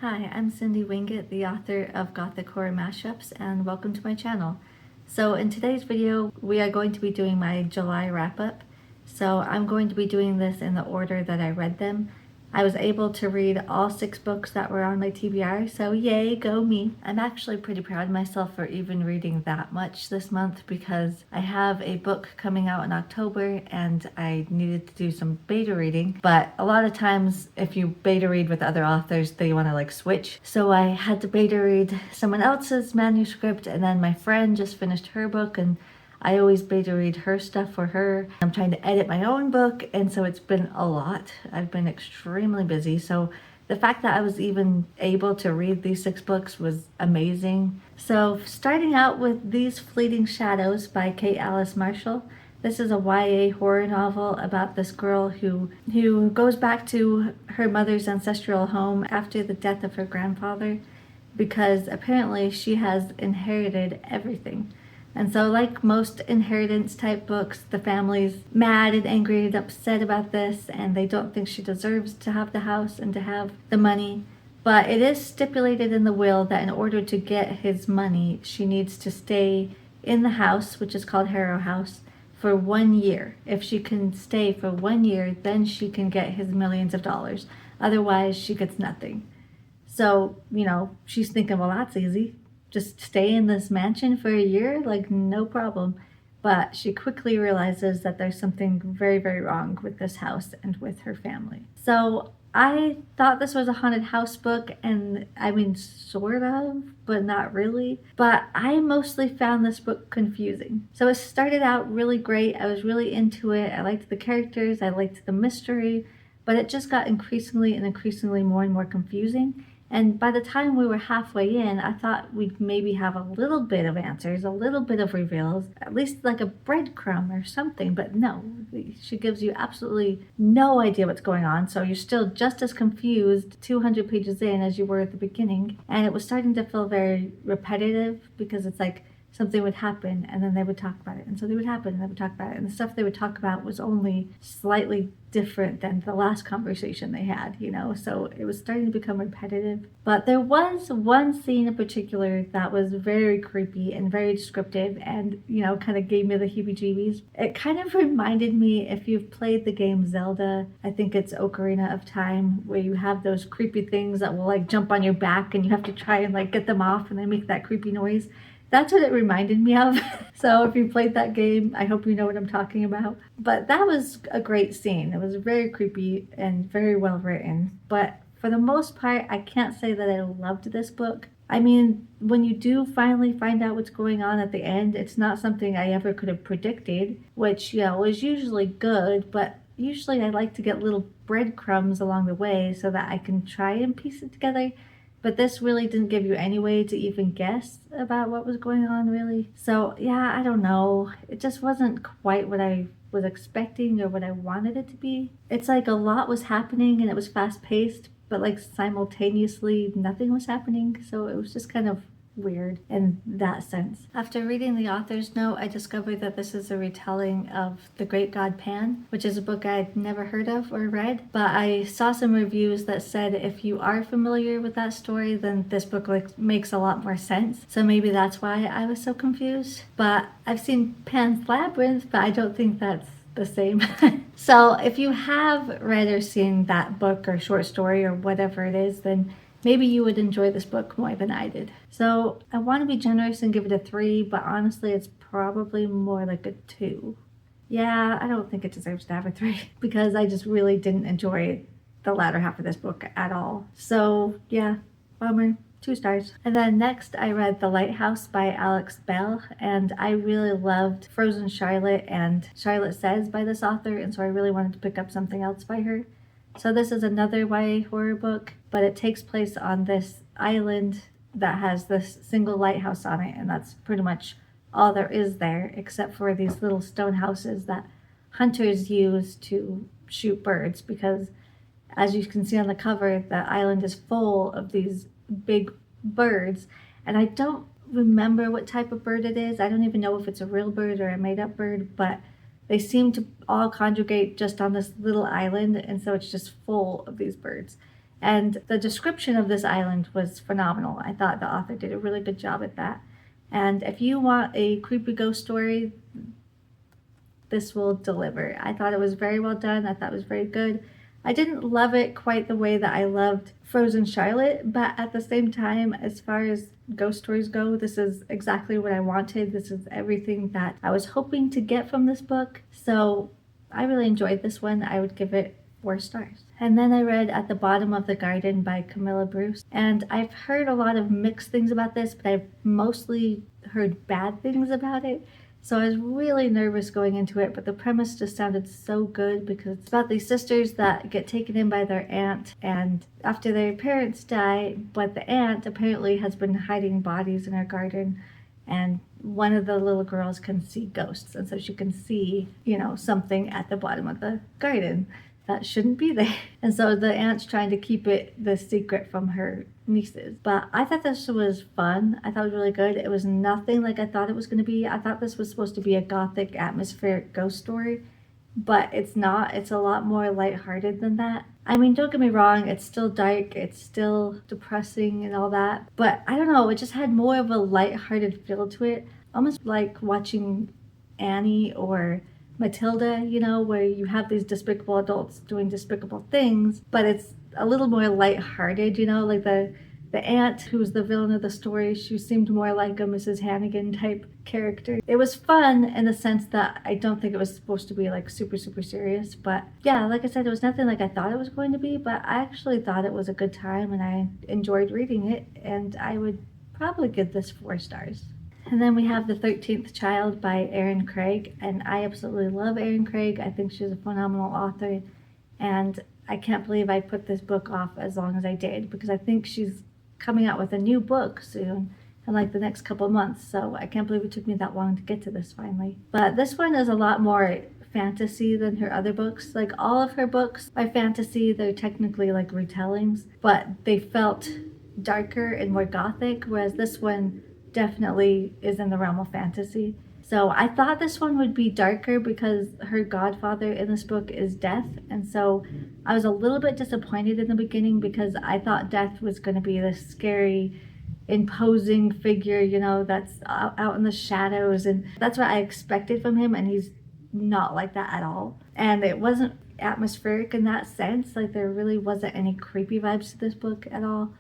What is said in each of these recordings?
Hi, I'm Cindy Winget, the author of Gothic Horror Mashups, and welcome to my channel. So in today's video, we are going to be doing my July wrap-up. So I'm going to be doing this in the order that I read them. I was able to read all 6 books that were on my TBR, so yay, go me. I'm actually pretty proud of myself for even reading that much this month because I have a book coming out in October and I needed to do some beta reading. But a lot of times if you beta read with other authors, they want to switch. So I had to beta read someone else's manuscript, and then my friend just finished her book and I always beta read her stuff for her. I'm trying to edit my own book, and so it's been a lot. I've been extremely busy, so the fact that I was even able to read these 6 books was amazing. So starting out with These Fleeting Shadows by Kate Alice Marshall. This is a YA horror novel about this girl who goes back to her mother's ancestral home after the death of her grandfather because apparently she has inherited everything. And so like most inheritance type books, the family's mad and angry and upset about this, and they don't think she deserves to have the house and to have the money. But it is stipulated in the will that in order to get his money, she needs to stay in the house, which is called Harrow House, for 1 year. If she can stay for 1 year, then she can get his millions of dollars. Otherwise, she gets nothing. So, she's thinking, well, that's easy. Just stay in this mansion for a year, no problem. But she quickly realizes that there's something very, very wrong with this house and with her family. So I thought this was a haunted house book, and I mean, sort of, but not really. But I mostly found this book confusing. So it started out really great. I was really into it. I liked the characters. I liked the mystery. But it just got increasingly and increasingly more and more confusing. And by the time we were halfway in, I thought we'd maybe have a little bit of answers, a little bit of reveals, at least like a breadcrumb or something. But no, she gives you absolutely no idea what's going on. So you're still just as confused 200 pages in as you were at the beginning. And it was starting to feel very repetitive because it's like something would happen and then they would talk about it, and so they would happen and they would talk about it, and the stuff they would talk about was only slightly different than the last conversation they had, so it was starting to become repetitive. But there was one scene in particular that was very creepy and very descriptive and kind of gave me the heebie-jeebies. It kind of reminded me, if you've played the game Zelda, I think it's Ocarina of Time, where you have those creepy things that will jump on your back and you have to try and get them off and they make that creepy noise. That's what it reminded me of. So if you played that game, I hope you know what I'm talking about. But that was a great scene. It was very creepy and very well written. But for the most part, I can't say that I loved this book. I mean, when you do finally find out what's going on at the end, it's not something I ever could have predicted, which, was usually good, but usually I like to get little breadcrumbs along the way so that I can try and piece it together. But this really didn't give you any way to even guess about what was going on, really. So, yeah, I don't know. It just wasn't quite what I was expecting or what I wanted it to be. It's like a lot was happening and it was fast-paced, but simultaneously nothing was happening. So it was just kind of weird in that sense. After reading the author's note, I discovered that this is a retelling of The Great God Pan, which is a book I'd never heard of or read, but I saw some reviews that said if you are familiar with that story, then this book makes a lot more sense. So maybe that's why I was so confused. But I've seen Pan's Labyrinth, but I don't think that's the same. So if you have read or seen that book or short story or whatever it is, then maybe you would enjoy this book more than I did. So I want to be generous and give it a 3, but honestly it's probably more like a 2. Yeah, I don't think it deserves to have a 3 because I just really didn't enjoy the latter half of this book at all. So yeah, bummer. 2 stars. And then next I read The Lighthouse by Alex Bell, and I really loved Frozen Charlotte and Charlotte Says by this author, and so I really wanted to pick up something else by her. So this is another YA horror book, but it takes place on this island that has this single lighthouse on it, and that's pretty much all there is there, except for these little stone houses that hunters use to shoot birds, because as you can see on the cover, the island is full of these big birds, and I don't remember what type of bird it is. I don't even know if it's a real bird or a made-up bird, but they seem to all congregate just on this little island, and so it's just full of these birds. And the description of this island was phenomenal. I thought the author did a really good job at that. And if you want a creepy ghost story, this will deliver. I thought it was very well done. I thought it was very good. I didn't love it quite the way that I loved Frozen Charlotte, but at the same time, as far as ghost stories go, this is exactly what I wanted. This is everything that I was hoping to get from this book. So I really enjoyed this one. I would give it 4 stars. And then I read At the Bottom of the Garden by Camilla Bruce. And I've heard a lot of mixed things about this, but I've mostly heard bad things about it. So I was really nervous going into it, but the premise just sounded so good because it's about these sisters that get taken in by their aunt, and after their parents die, but the aunt apparently has been hiding bodies in her garden, and one of the little girls can see ghosts, and so she can see, something at the bottom of the garden that shouldn't be there. And so the aunt's trying to keep it the secret from her nieces. But I thought this was fun. I thought it was really good. It was nothing like I thought it was going to be. I thought this was supposed to be a gothic, atmospheric ghost story, but it's not. It's a lot more lighthearted than that. I mean, don't get me wrong, it's still dark, it's still depressing and all that, but I don't know, it just had more of a lighthearted feel to it, almost like watching Annie or Matilda, where you have these despicable adults doing despicable things, but it's a little more lighthearted, like the aunt who's the villain of the story, she seemed more like a Mrs. Hannigan type character. It was fun in the sense that I don't think it was supposed to be like super, super serious, but yeah, like I said, it was nothing like I thought it was going to be, but I actually thought it was a good time and I enjoyed reading it, and I would probably give this 4 stars. And then we have The 13th Child by Erin Craig, and I absolutely love Erin Craig. I think she's a phenomenal author, and I can't believe I put this book off as long as I did, because I think she's coming out with a new book soon in like the next couple of months, so I can't believe it took me that long to get to this finally. But this one is a lot more fantasy than her other books. Like all of her books are fantasy, they're technically like retellings, but they felt darker and more gothic, whereas this one definitely is in the realm of fantasy. So I thought this one would be darker because her godfather in this book is Death, and so I was a little bit disappointed in the beginning because I thought Death was going to be this scary, imposing figure, that's out in the shadows, and that's what I expected from him, and he's not like that at all. And it wasn't atmospheric in that sense, like there really wasn't any creepy vibes to this book at all.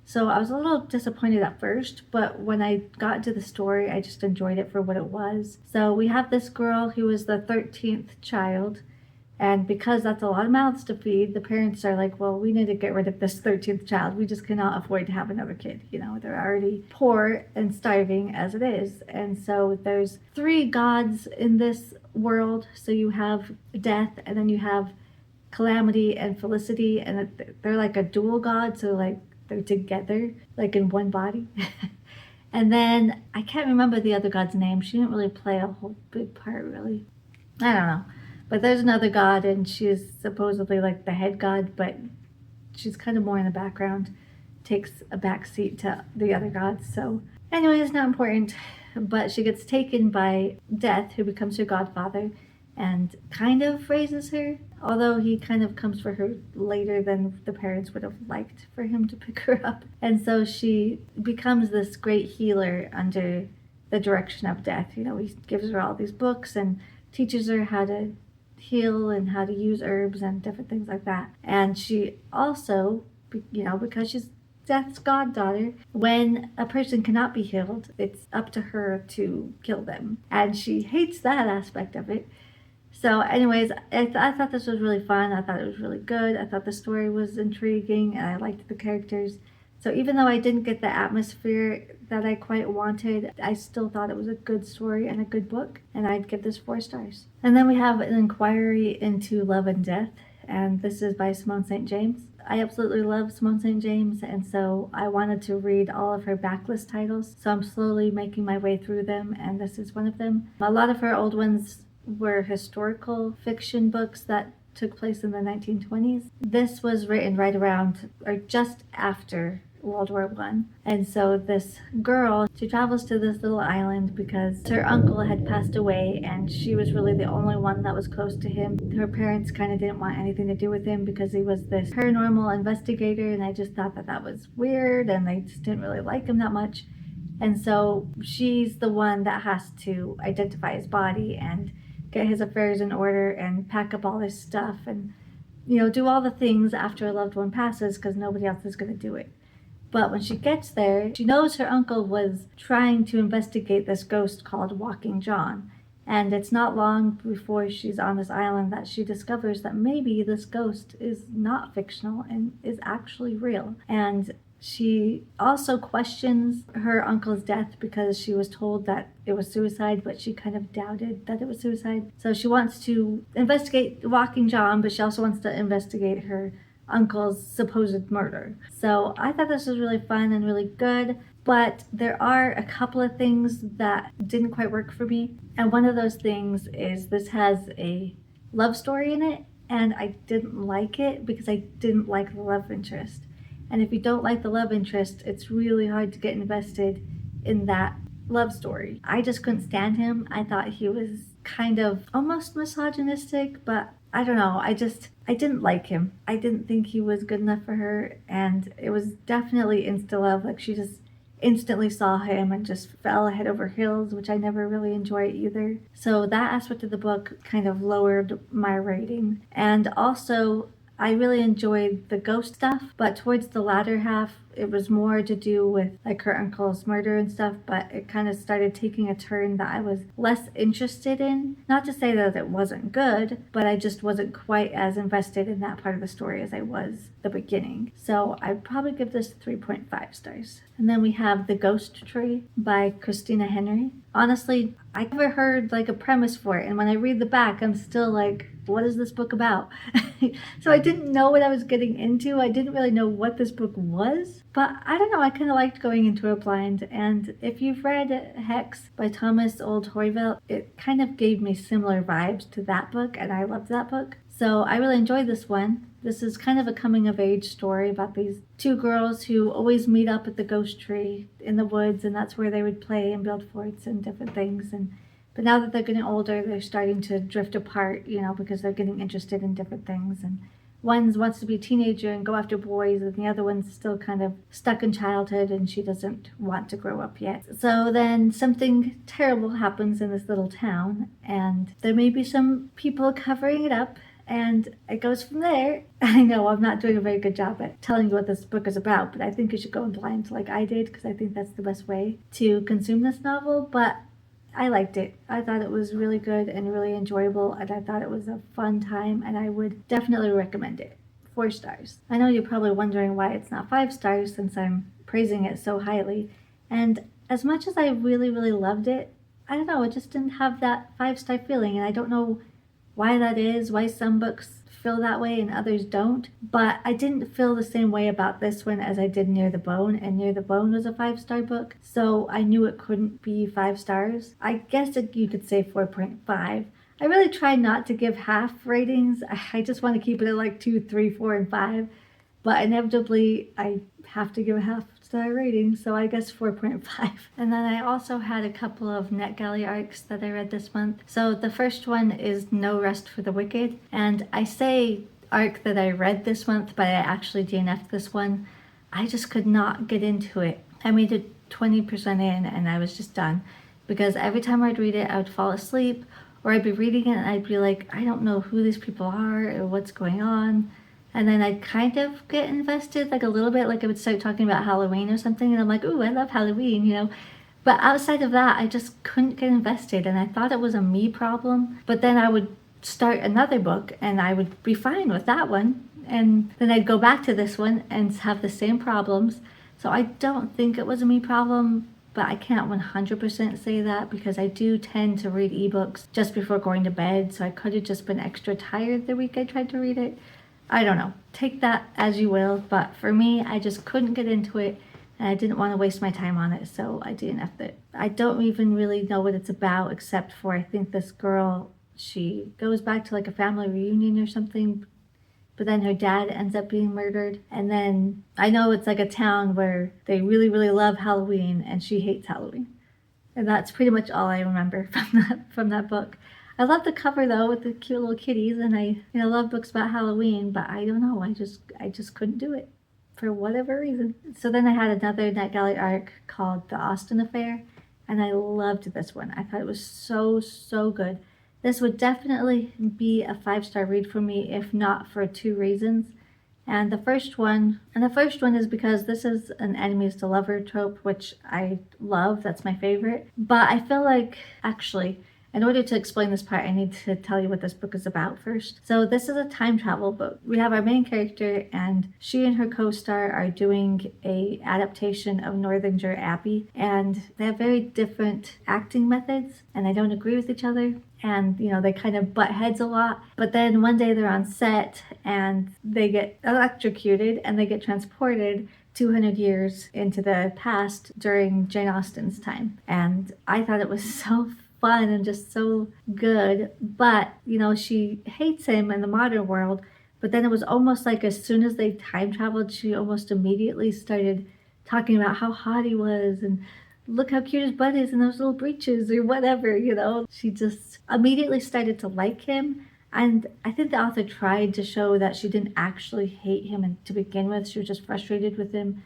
So I was a little disappointed at first, but when I got into the story, I just enjoyed it for what it was. So we have this girl who is the 13th child, and because that's a lot of mouths to feed, the parents are like, well, we need to get rid of this 13th child. We just cannot afford to have another kid. They're already poor and starving as it is. And so there's 3 gods in this world. So you have Death, and then you have Calamity and Felicity, and they're like a dual god, so like they're together, like in one body. And then I can't remember the other god's name. She didn't really play a whole big part, really. I don't know. But there's another god, and she is supposedly like the head god, but she's kind of more in the background, takes a back seat to the other gods. So anyway, it's not important. But she gets taken by Death, who becomes her godfather, and kind of raises her, although he kind of comes for her later than the parents would have liked for him to pick her up. And so she becomes this great healer under the direction of Death. He gives her all these books and teaches her how to heal and how to use herbs and different things like that. And she also, because she's Death's goddaughter, when a person cannot be healed, it's up to her to kill them. And she hates that aspect of it. So anyways, I thought this was really fun. I thought it was really good. I thought the story was intriguing, and I liked the characters. So even though I didn't get the atmosphere that I quite wanted, I still thought it was a good story and a good book, and I'd give this 4 stars. And then we have An Inquiry into Love and Death, and this is by Simone St. James. I absolutely love Simone St. James, and so I wanted to read all of her backlist titles, so I'm slowly making my way through them, and this is one of them. A lot of her old ones were historical fiction books that took place in the 1920s. This was written right around or just after World War One. And so this girl, she travels to this little island because her uncle had passed away and she was really the only one that was close to him. Her parents kind of didn't want anything to do with him because he was this paranormal investigator, and I just thought that that was weird, and they just didn't really like him that much. And so she's the one that has to identify his body and get his affairs in order and pack up all his stuff and, do all the things after a loved one passes because nobody else is going to do it. But when she gets there, she knows her uncle was trying to investigate this ghost called Walking John. And it's not long before she's on this island that she discovers that maybe this ghost is not fictional and is actually real. And she also questions her uncle's death because she was told that it was suicide, but she kind of doubted that it was suicide. So she wants to investigate Walking John, but she also wants to investigate her uncle's supposed murder. So I thought this was really fun and really good, but there are a couple of things that didn't quite work for me. And one of those things is this has a love story in it, and I didn't like it because I didn't like the love interest. And if you don't like the love interest, it's really hard to get invested in that love story. I just couldn't stand him. I thought he was kind of almost misogynistic, but I don't know. I didn't like him. I didn't think he was good enough for her, and it was definitely insta-love. Like, she just instantly saw him and just fell head over heels, which I never really enjoy either. So that aspect of the book kind of lowered my rating. And also, I really enjoyed the ghost stuff, but towards the latter half, it was more to do with like her uncle's murder and stuff, but it kind of started taking a turn that I was less interested in. Not to say that it wasn't good, but I just wasn't quite as invested in that part of the story as I was the beginning. So I'd probably give this 3.5 stars. And then we have The Ghost Tree by Christina Henry. Honestly, I never heard like a premise for it, and when I read the back, I'm still like, what is this book about? So I didn't know what I was getting into. I didn't really know what this book was, but I don't know, I kind of liked going into it blind. And if you've read Hex by Thomas Oldhoyvelt, it kind of gave me similar vibes to that book, and I loved that book. So I really enjoyed this one. This is kind of a coming of age story about these two girls who always meet up at the ghost tree in the woods, and that's where they would play and build forts and different things. But now that they're getting older, they're starting to drift apart, because they're getting interested in different things. And one wants to be a teenager and go after boys, and the other one's still kind of stuck in childhood, and she doesn't want to grow up yet. So then something terrible happens in this little town, and there may be some people covering it up, and it goes from there. I know I'm not doing a very good job at telling you what this book is about, but I think you should go in blind like I did, because I think that's the best way to consume this novel. But I liked it. I thought it was really good and really enjoyable, and I thought it was a fun time, and I would definitely recommend it. 4 stars. I know you're probably wondering why it's not 5 stars since I'm praising it so highly. And as much as I really, really loved it, I don't know, it just didn't have that 5-star feeling, and I don't know why that is, why some books feel that way and others don't. But I didn't feel the same way about this one as I did Near the Bone, and Near the Bone was a 5-star book, so I knew it couldn't be 5 stars. I guess you could say 4.5. I really try not to give half ratings. I just want to keep it at like 2, 3, 4, and 5. But inevitably, I have to give a half-star rating, so I guess 4.5. And then I also had a couple of NetGalley arcs that I read this month. So the first one is No Rest for the Wicked. And I say arc that I read this month, but I actually DNF'd this one. I just could not get into it. I made it 20% in, and I was just done. Because every time I'd read it, I would fall asleep, or I'd be reading it and I'd be like, I don't know who these people are or what's going on. And then I'd kind of get invested, like a little bit, like I would start talking about Halloween or something, and I'm like, ooh, I love Halloween, But outside of that, I just couldn't get invested, and I thought it was a me problem. But then I would start another book, and I would be fine with that one. And then I'd go back to this one and have the same problems. So I don't think it was a me problem, but I can't 100% say that because I do tend to read ebooks just before going to bed, so I could have just been extra tired the week I tried to read it. I don't know. Take that as you will, but for me, I just couldn't get into it, and I didn't want to waste my time on it, so I DNF'd it. I don't even really know what it's about, except for I think this girl, she goes back to like a family reunion or something, but then her dad ends up being murdered. And then I know it's like a town where they really, really love Halloween and she hates Halloween. And that's pretty much all I remember from that book. I love the cover though with the cute little kitties, and I love books about Halloween, but I don't know, I just couldn't do it for whatever reason. So then I had another NetGalley arc called The Austen Affair, and I loved this one. I thought it was so good. This would definitely be a 5-star read for me, if not for 2 reasons. And the first one is because this is an enemies to lover trope, which I love. That's my favorite. But I feel like, actually, in order to explain this part, I need to tell you what this book is about first. So this is a time travel book. We have our main character, and she and her co-star are doing a adaptation of Northanger Abbey, and they have very different acting methods, and they don't agree with each other. And, they kind of butt heads a lot. But then one day they're on set and they get electrocuted and they get transported 200 years into the past during Jane Austen's time. And I thought it was so fun and just so good. But, she hates him in the modern world. But then it was almost like as soon as they time traveled, she almost immediately started talking about how hot he was and look how cute his butt is in those little breeches or whatever, She just immediately started to like him. And I think the author tried to show that she didn't actually hate him to begin with. She was just frustrated with him.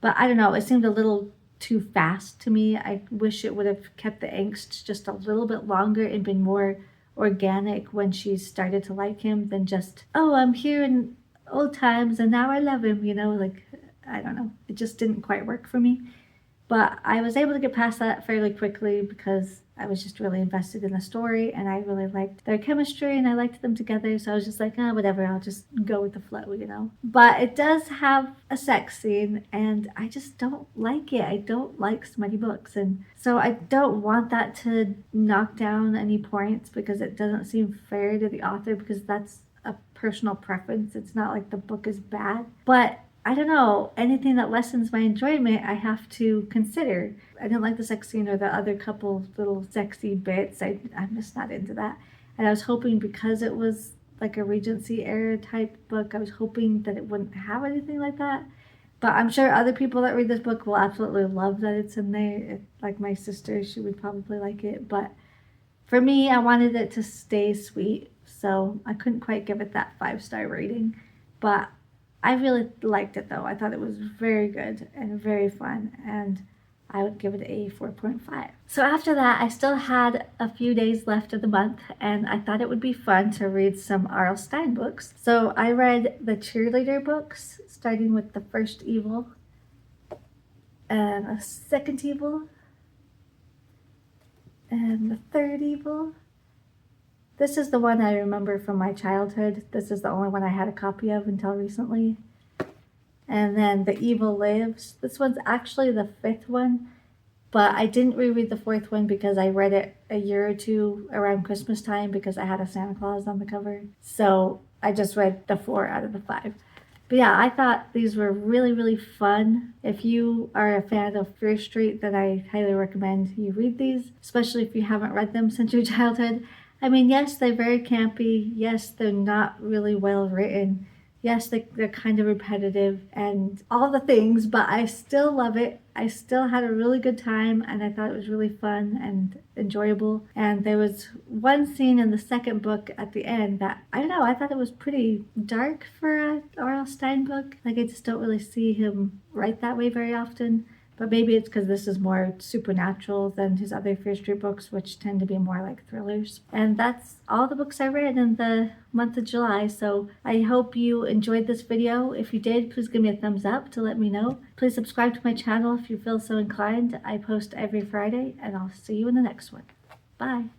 But I don't know, it seemed a little too fast to me. I wish it would have kept the angst just a little bit longer and been more organic when she started to like him than just, oh, I'm here in old times and now I love him, like, I don't know. It just didn't quite work for me. But I was able to get past that fairly quickly because I was just really invested in the story and I really liked their chemistry and I liked them together. So I was just like, whatever, I'll just go with the flow, But it does have a sex scene and I just don't like it. I don't like smutty books. And so I don't want that to knock down any points because it doesn't seem fair to the author because that's a personal preference. It's not like the book is bad. But I don't know, anything that lessens my enjoyment, I have to consider. I didn't like the sex scene or the other couple little sexy bits. I'm just not into that. And I was hoping because it was like a Regency era type book, I was hoping that it wouldn't have anything like that. But I'm sure other people that read this book will absolutely love that it's in there. Like my sister, she would probably like it. But for me, I wanted it to stay sweet. So I couldn't quite give it that 5-star rating. But I really liked it though. I thought it was very good and very fun, and I would give it a 4.5. So after that, I still had a few days left of the month, and I thought it would be fun to read some R.L. Stine books. So I read the cheerleader books, starting with The First Evil, and The Second Evil, and The Third Evil. This is the one I remember from my childhood. This is the only one I had a copy of until recently. And then The Evil Lives. This one's actually the 5th one, but I didn't reread the 4th one because I read it a year or two around Christmas time because I had a Santa Claus on the cover. So I just read the 4 out of the 5. But yeah, I thought these were really, really fun. If you are a fan of Fear Street, then I highly recommend you read these, especially if you haven't read them since your childhood. I mean, yes, they're very campy. Yes, they're not really well written. Yes, they're kind of repetitive and all the things, but I still love it. I still had a really good time and I thought it was really fun and enjoyable. And there was one scene in the second book at the end that, I don't know, I thought it was pretty dark for a R.L. Stine book. Like, I just don't really see him write that way very often. But maybe it's because this is more supernatural than his other Fear Street books, which tend to be more like thrillers. And that's all the books I read in the month of July. So I hope you enjoyed this video. If you did, please give me a thumbs up to let me know. Please subscribe to my channel if you feel so inclined. I post every Friday, and I'll see you in the next one. Bye.